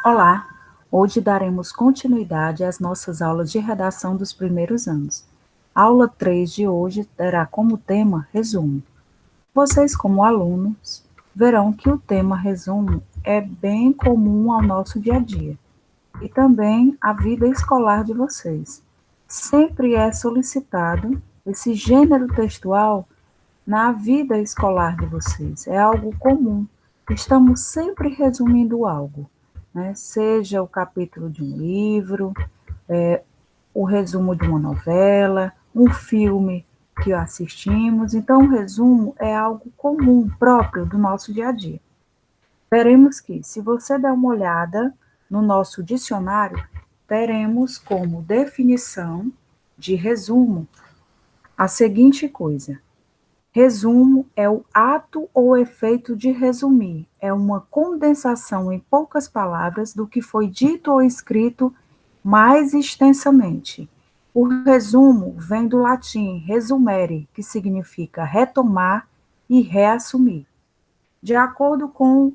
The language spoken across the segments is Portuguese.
Olá! Hoje daremos continuidade às nossas aulas de redação dos primeiros anos. A aula 3 de hoje terá como tema resumo. Vocês, como alunos, verão que o tema resumo é bem comum ao nosso dia a dia e também à vida escolar de vocês. Sempre é solicitado esse gênero textual na vida escolar de vocês. É algo comum. Estamos sempre resumindo algo, né? Seja o capítulo de um livro, o resumo de uma novela, um filme que assistimos. Então, o resumo é algo comum, próprio do nosso dia a dia. Veremos que, se você der uma olhada no nosso dicionário, teremos como definição de resumo a seguinte coisa: resumo é o ato ou efeito de resumir, é uma condensação em poucas palavras do que foi dito ou escrito mais extensamente. O resumo vem do latim resumere, que significa retomar e reassumir. De acordo com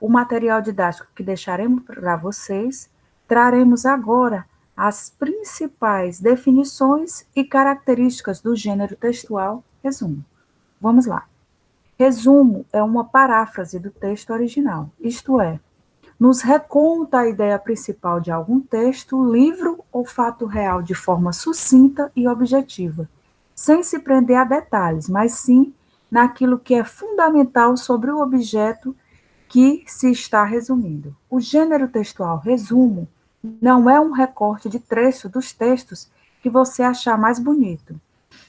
o material didático que deixaremos para vocês, traremos agora as principais definições e características do gênero textual resumo. Vamos lá. Resumo é uma paráfrase do texto original, isto é, nos reconta a ideia principal de algum texto, livro ou fato real de forma sucinta e objetiva, sem se prender a detalhes, mas sim naquilo que é fundamental sobre o objeto que se está resumindo. O gênero textual resumo não é um recorte de trecho dos textos que você achar mais bonito.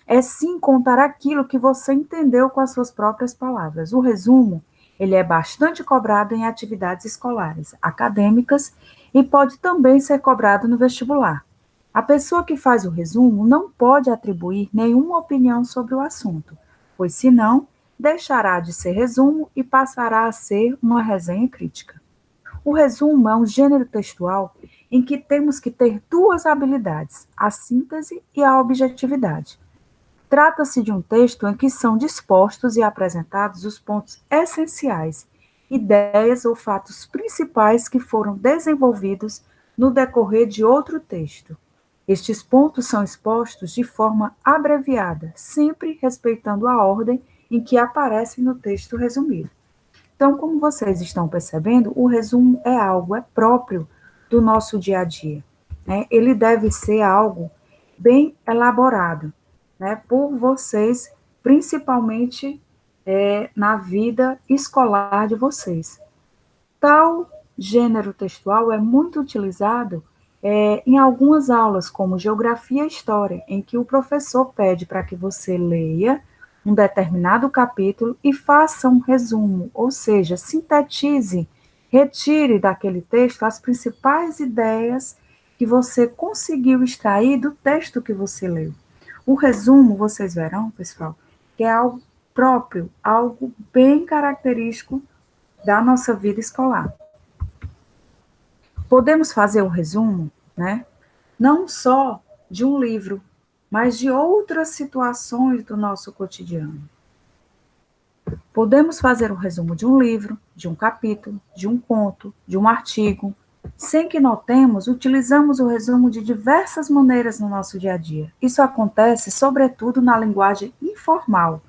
É sim contar aquilo que você entendeu com as suas próprias palavras. O resumo, ele é bastante cobrado em atividades escolares, acadêmicas e pode também ser cobrado no vestibular. A pessoa que faz o resumo não pode atribuir nenhuma opinião sobre o assunto, pois senão deixará de ser resumo e passará a ser uma resenha crítica. O resumo é um gênero textual em que temos que ter duas habilidades, a síntese e a objetividade. Trata-se de um texto em que são dispostos e apresentados os pontos essenciais, ideias ou fatos principais que foram desenvolvidos no decorrer de outro texto. Estes pontos são expostos de forma abreviada, sempre respeitando a ordem em que aparecem no texto resumido. Então, como vocês estão percebendo, o resumo é algo, é próprio do nosso dia a dia, né? Ele deve ser algo bem elaborado, né, por vocês, principalmente na vida escolar de vocês. Tal gênero textual é muito utilizado em algumas aulas, como Geografia e História, em que o professor pede para que você leia um determinado capítulo e faça um resumo, ou seja, sintetize, retire daquele texto as principais ideias que você conseguiu extrair do texto que você leu. O resumo, vocês verão, pessoal, que é algo próprio, algo bem característico da nossa vida escolar. Podemos fazer o resumo, né? Não só de um livro, mas de outras situações do nosso cotidiano. Podemos fazer o resumo de um livro, de um capítulo, de um conto, de um artigo. Sem que notemos, utilizamos o resumo de diversas maneiras no nosso dia a dia. Isso acontece, sobretudo, na linguagem informal,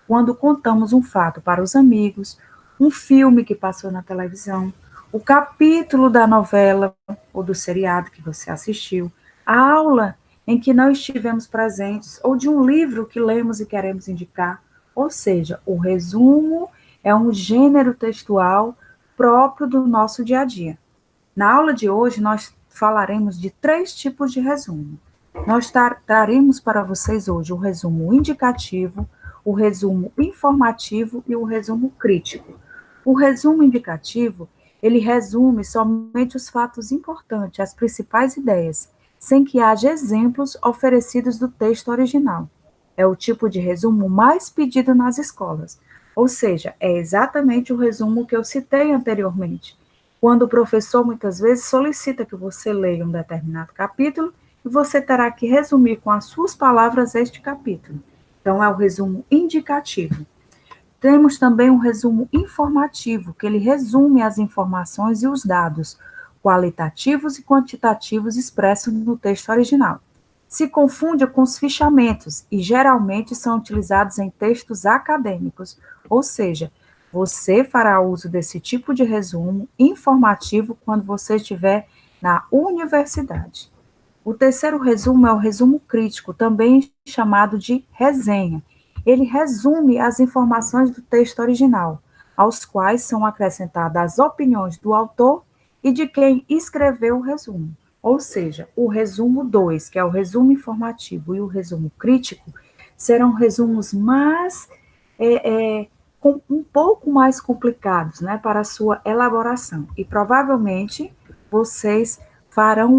quando contamos um fato para os amigos, um filme que passou na televisão, o capítulo da novela ou do seriado que você assistiu, a aula em que não estivemos presentes ou de um livro que lemos e queremos indicar. Ou seja, o resumo é um gênero textual próprio do nosso dia a dia. Na aula de hoje, nós falaremos de 3 tipos de resumo. Nós traremos para vocês hoje o resumo indicativo, o resumo informativo e o resumo crítico. O resumo indicativo, ele resume somente os fatos importantes, as principais ideias, sem que haja exemplos oferecidos do texto original. É o tipo de resumo mais pedido nas escolas, ou seja, é exatamente o resumo que eu citei anteriormente, quando o professor muitas vezes solicita que você leia um determinado capítulo e você terá que resumir com as suas palavras este capítulo. Então, é o resumo indicativo. Temos também um resumo informativo, que ele resume as informações e os dados, qualitativos e quantitativos expressos no texto original. Se confunde com os fichamentos e geralmente são utilizados em textos acadêmicos, ou seja, você fará uso desse tipo de resumo informativo quando você estiver na universidade. O terceiro resumo é o resumo crítico, também chamado de resenha. Ele resume as informações do texto original, aos quais são acrescentadas as opiniões do autor e de quem escreveu o resumo. Ou seja, o resumo 2, que é o resumo informativo, e o resumo crítico, serão resumos mais, um pouco mais complicados, né, para a sua elaboração. E provavelmente vocês farão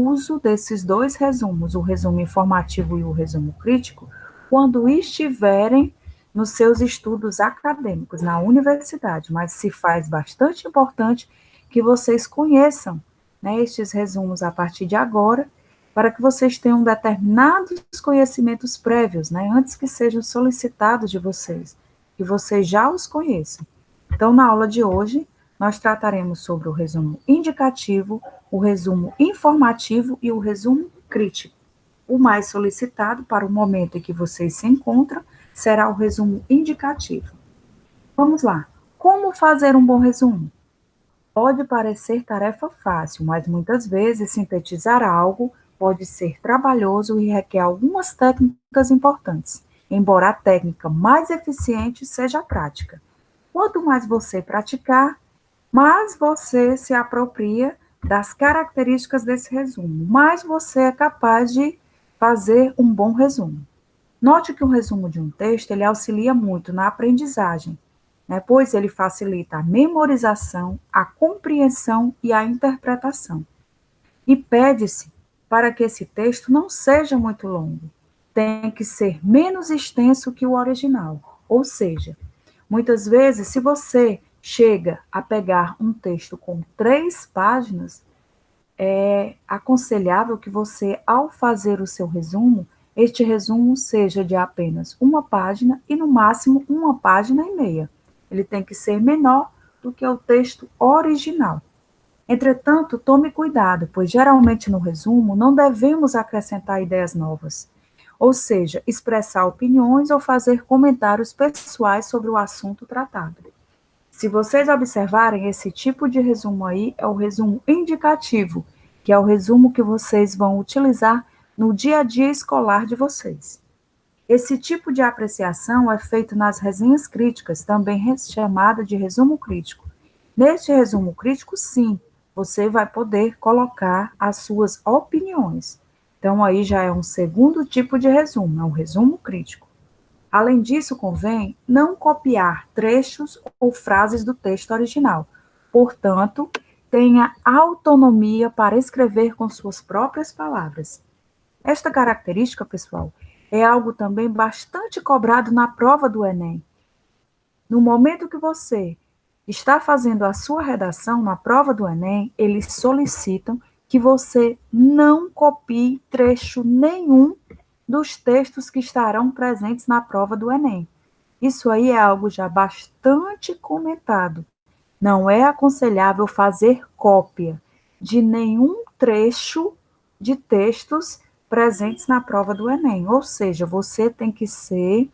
uso desses dois resumos, o resumo informativo e o resumo crítico, quando estiverem nos seus estudos acadêmicos, na universidade, mas se faz bastante importante que vocês conheçam, né, estes resumos a partir de agora, para que vocês tenham determinados conhecimentos prévios, né, antes que sejam solicitados de vocês, que vocês já os conheçam. Então, na aula de hoje, nós trataremos sobre o resumo indicativo, o resumo informativo e o resumo crítico. O mais solicitado para o momento em que vocês se encontram será o resumo indicativo. Vamos lá. Como fazer um bom resumo? Pode parecer tarefa fácil, mas muitas vezes sintetizar algo pode ser trabalhoso e requer algumas técnicas importantes, embora a técnica mais eficiente seja a prática. Quanto mais você praticar, mais você se apropria das características desse resumo, mais você é capaz de fazer um bom resumo. Note que o resumo de um texto ele auxilia muito na aprendizagem, né, pois ele facilita a memorização, a compreensão e a interpretação. E pede-se para que esse texto não seja muito longo, tem que ser menos extenso que o original. Ou seja, muitas vezes, se você chega a pegar um texto com 3 páginas, é aconselhável que você, ao fazer o seu resumo, este resumo seja de apenas uma página e, no máximo, uma página e meia. Ele tem que ser menor do que o texto original. Entretanto, tome cuidado, pois geralmente no resumo não devemos acrescentar ideias novas, ou seja, expressar opiniões ou fazer comentários pessoais sobre o assunto tratado. Se vocês observarem, esse tipo de resumo aí é o resumo indicativo, que é o resumo que vocês vão utilizar no dia a dia escolar de vocês. Esse tipo de apreciação é feito nas resenhas críticas, também chamada de resumo crítico. Neste resumo crítico, sim, você vai poder colocar as suas opiniões. Então, aí já é um segundo tipo de resumo, é um resumo crítico. Além disso, convém não copiar trechos ou frases do texto original. Portanto, tenha autonomia para escrever com suas próprias palavras. Esta característica, pessoal, é algo também bastante cobrado na prova do Enem. No momento que você está fazendo a sua redação na prova do Enem, eles solicitam que você não copie trecho nenhum dos textos que estarão presentes na prova do Enem. Isso aí é algo já bastante comentado. Não é aconselhável fazer cópia de nenhum trecho de textos presentes na prova do Enem. Ou seja, você tem que ser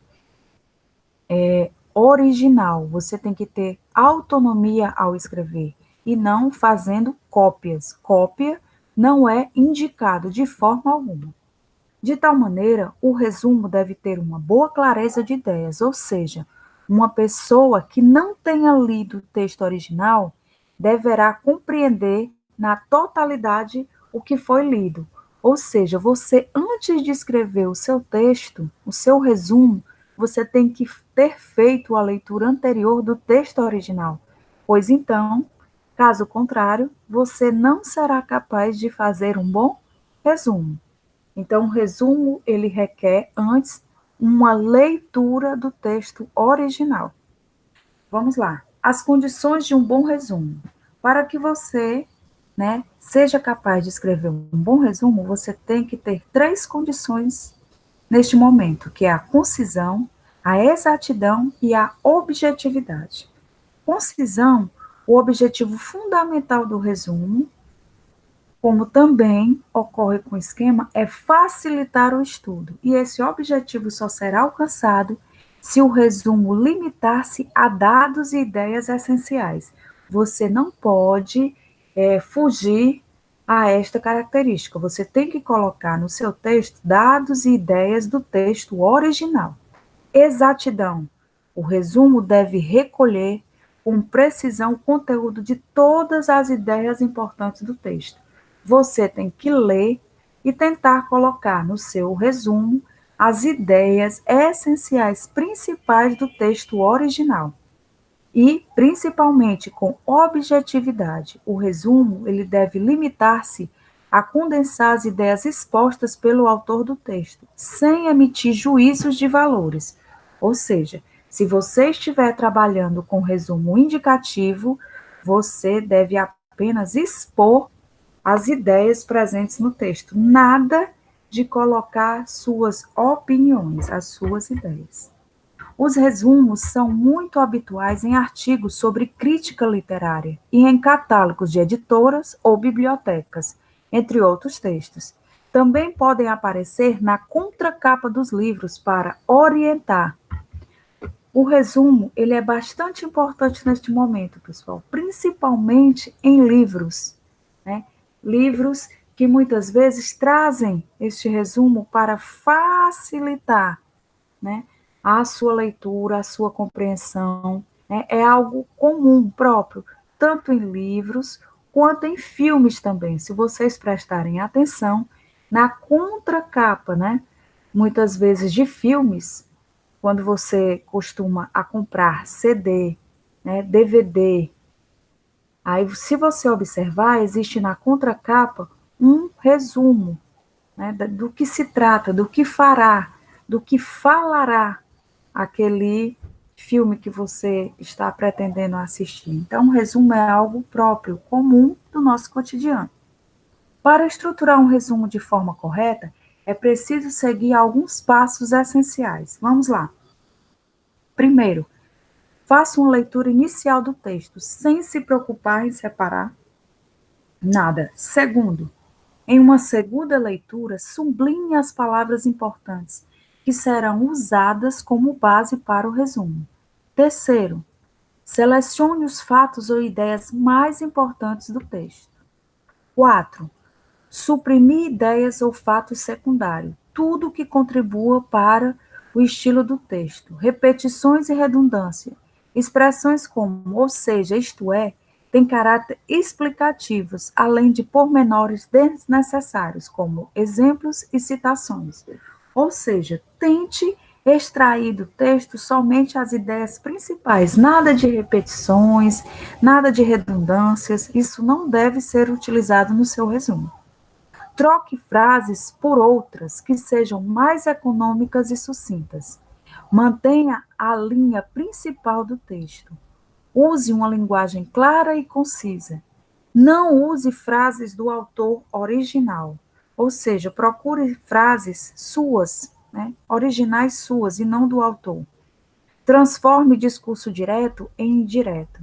original, você tem que ter autonomia ao escrever e não fazendo cópias. Cópia não é indicado de forma alguma. De tal maneira, o resumo deve ter uma boa clareza de ideias, ou seja, uma pessoa que não tenha lido o texto original deverá compreender na totalidade o que foi lido. Ou seja, você, antes de escrever o seu texto, o seu resumo, você tem que ter feito a leitura anterior do texto original, pois então, caso contrário, você não será capaz de fazer um bom resumo. Então, o resumo, ele requer, antes, uma leitura do texto original. Vamos lá. As condições de um bom resumo. Para que você, né, seja capaz de escrever um bom resumo, você tem que ter 3 condições neste momento, que é a concisão, a exatidão e a objetividade. Concisão, o objetivo fundamental do resumo, como também ocorre com o esquema, é facilitar o estudo. E esse objetivo só será alcançado se o resumo limitar-se a dados e ideias essenciais. Você não pode fugir a esta característica. Você tem que colocar no seu texto dados e ideias do texto original. Exatidão. O resumo deve recolher com precisão o conteúdo de todas as ideias importantes do texto. Você tem que ler e tentar colocar no seu resumo as ideias essenciais principais do texto original. E, principalmente, com objetividade. O resumo ele deve limitar-se a condensar as ideias expostas pelo autor do texto, sem emitir juízos de valores. Ou seja, se você estiver trabalhando com resumo indicativo, você deve apenas expor as ideias presentes no texto, nada de colocar suas opiniões, as suas ideias. Os resumos são muito habituais em artigos sobre crítica literária e em catálogos de editoras ou bibliotecas, entre outros textos. Também podem aparecer na contracapa dos livros para orientar. O resumo, ele é bastante importante neste momento, pessoal, principalmente em livros, né? Livros que muitas vezes trazem este resumo para facilitar, né, a sua leitura, a sua compreensão, né? É algo comum, próprio, tanto em livros quanto em filmes também. Se vocês prestarem atenção, na contracapa, né, muitas vezes de filmes, quando você costuma a comprar CD, né, DVD, aí se você observar, existe na contracapa um resumo, né, do que se trata, do que fará, do que falará aquele filme que você está pretendendo assistir. Então, o resumo é algo próprio, comum do nosso cotidiano. Para estruturar um resumo de forma correta, é preciso seguir alguns passos essenciais. Vamos lá. Primeiro, faça uma leitura inicial do texto, sem se preocupar em separar nada. Segundo, em uma segunda leitura, sublinhe as palavras importantes, que serão usadas como base para o resumo. Terceiro, selecione os fatos ou ideias mais importantes do texto. 4. Suprimir ideias ou fatos secundários, tudo que contribua para o estilo do texto. Repetições e redundância. Expressões como, ou seja, isto é, têm caráter explicativos, além de pormenores desnecessários, como exemplos e citações. Ou seja, tente extrair do texto somente as ideias principais, nada de repetições, nada de redundâncias, isso não deve ser utilizado no seu resumo. Troque frases por outras que sejam mais econômicas e sucintas. Mantenha a linha principal do texto. Use uma linguagem clara e concisa. Não use frases do autor original, ou seja, procure frases suas, né, originais suas e não do autor. Transforme discurso direto em indireto.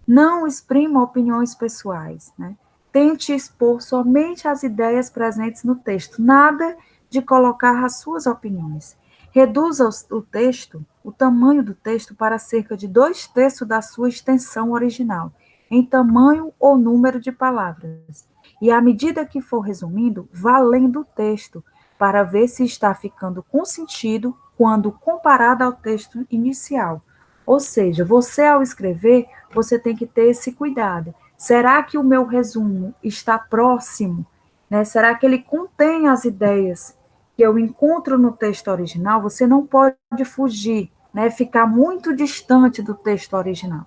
Não exprima opiniões pessoais, né? Tente expor somente as ideias presentes no texto, nada de colocar as suas opiniões. Reduza o texto, o tamanho do texto, para cerca de 2/3 da sua extensão original, em tamanho ou número de palavras. E à medida que for resumindo, vá lendo o texto, para ver se está ficando com sentido quando comparado ao texto inicial. Ou seja, você ao escrever, você tem que ter esse cuidado. Será que o meu resumo está próximo, né? Será que ele contém as ideias que eu encontro no texto original? Você não pode fugir, né? Ficar muito distante do texto original.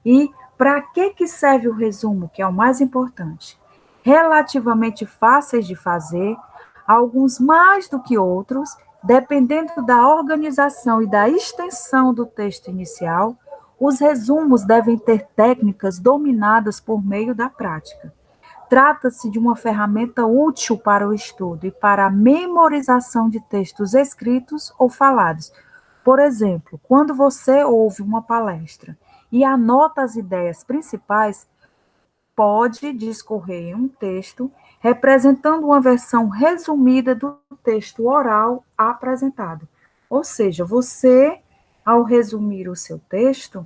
E para que serve o resumo, que é o mais importante? Relativamente fáceis de fazer, alguns mais do que outros, dependendo da organização e da extensão do texto inicial, os resumos devem ter técnicas dominadas por meio da prática. Trata-se de uma ferramenta útil para o estudo e para a memorização de textos escritos ou falados. Por exemplo, quando você ouve uma palestra e anota as ideias principais, pode discorrer em um texto representando uma versão resumida do texto oral apresentado. Ou seja, você, ao resumir o seu texto,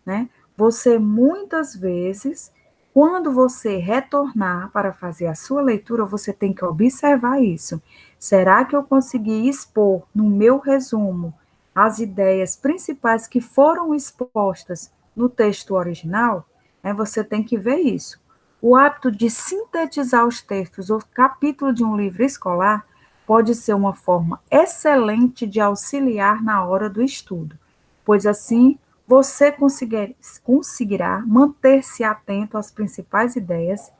né, você muitas vezes, quando você retornar para fazer a sua leitura, você tem que observar isso. Será que eu consegui expor no meu resumo as ideias principais que foram expostas no texto original? Você tem que ver isso. O hábito de sintetizar os textos ou capítulo de um livro escolar pode ser uma forma excelente de auxiliar na hora do estudo, pois assim você conseguirá manter-se atento às principais ideias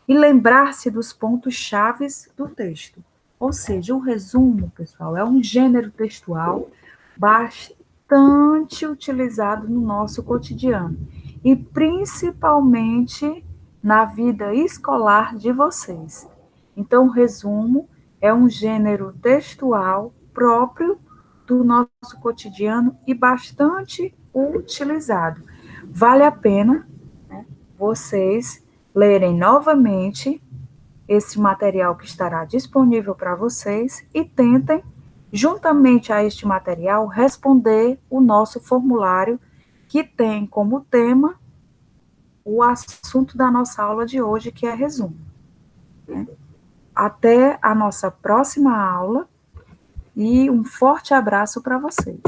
e lembrar-se dos pontos chaves do texto. Ou seja, o resumo, pessoal, é um gênero textual bastante utilizado no nosso cotidiano e principalmente na vida escolar de vocês. Então, o resumo é um gênero textual próprio do nosso cotidiano e bastante utilizado. Vale a pena, né, vocês lerem novamente esse material que estará disponível para vocês e tentem, juntamente a este material, responder o nosso formulário que tem como tema o assunto da nossa aula de hoje, que é resumo. Né? Até a nossa próxima aula e um forte abraço para vocês.